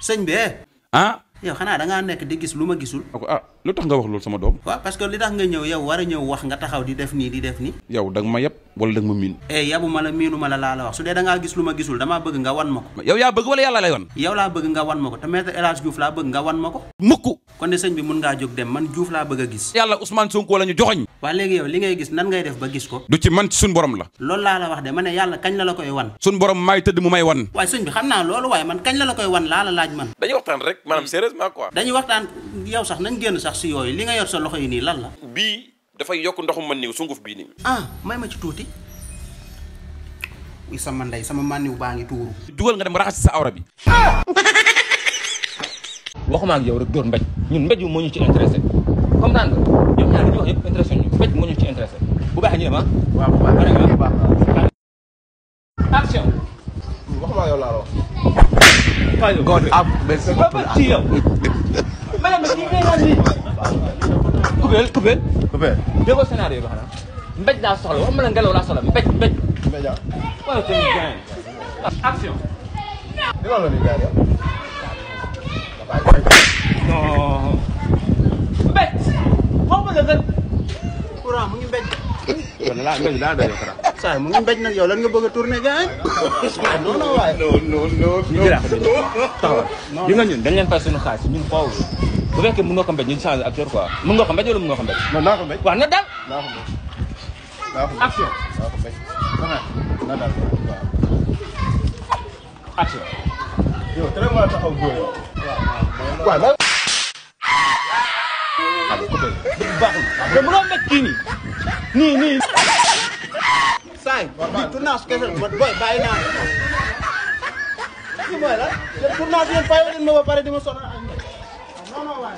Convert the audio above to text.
sëñ bi ah yow xanaa da ngaa nekk di gis lu ma gisul. ah lu tax nga wax loolu sama doom. waaw parce que li tax nga ñëw yow war a ñëw wax nga taxaw di def nii di def nii. yow da nga ma yab wala da nga ma miin. yabu ma la miinu ma la laa la wax su dee da ngaa gis lu ma gisul damaa bëgg nga wan ma ko. yow yaa bëgg wala yàlla lay wan. yow laa bëgg nga wan ma ko te maître El Hadj Diouf laa bëgg nga wan ma ko. mukk kon ne sëñ bi mun ngaa jóg dem man Diouf laa bëgg a gis. yàlla Ousmane Sonko la ñu joxoñ. waa léegi yow li ngay gis nan ngay def ba gis ko. du ci man ci suñ borom la. loolu laa la wax de ma ne yàlla kañ la koy wan. suñ borom maay tëdd mu may wan. waaye sëñ bi xam naa loolu waaye man kañ la koy wan laa la laaj man. dañuy waxtaan rek maanaam sérieusement quoi. dañuy waxtaan yow sax nañ génn sax si yooyu li nga yor sa loxo yi nii lan la. bii dafay yokk ndoxum man niw sunguf bii nii. may ma ci tuuti. wi sama ndey sama mànniw baa ngi tuuru. dugal nga dem raxas sa awra bi. waxuma ak yow rek dóor mbéj ñun mbéj moo ñu ci intéressé comprendre nga ñoom ñaar li ñu wax yëpp intéressé ñu mbéj moo ñu ci intéressé bu baaxee ñu dem waaw bu baax action. waxuma yow laa la wax. waaw góor bi ci yow. maanaam li ngay naan nii. coupé. déggoo scénario bi xanaa. mbéj laa soxla waxuma la ngelaw laa soxla mbéj. waaw tamit gaañ. action. di loolu la ñuy gaañ non. mbéj. waxuma la rek. courant mu ngi mbéj. kon laa mbéj laa doyoo xanaa. saa mu ngi mbéj nag yow lan nga bëgg a tourner gaañ. non non waaye. ñu jëlaat ko taxawal. yi nga ñun dañ leen fay suñu xaalis ñun foofu bu fekkee mën nga ko mbéj ñu changé acteur quoi mën nga ko mbéj wala mën nga ko mbéj. non naa ko mbéj. waaw na dal. naa ko mbéj. action. naa ko mbéj. na dal waaw. action. yow très mal taxaw góor yow. waaw. baaxul te mënoo mbéj kii nii. saa yi tournage kese booy bàyyi naa lii mooy la tournage yéen fayoo leen ma ba pare di ma sonal non non waaye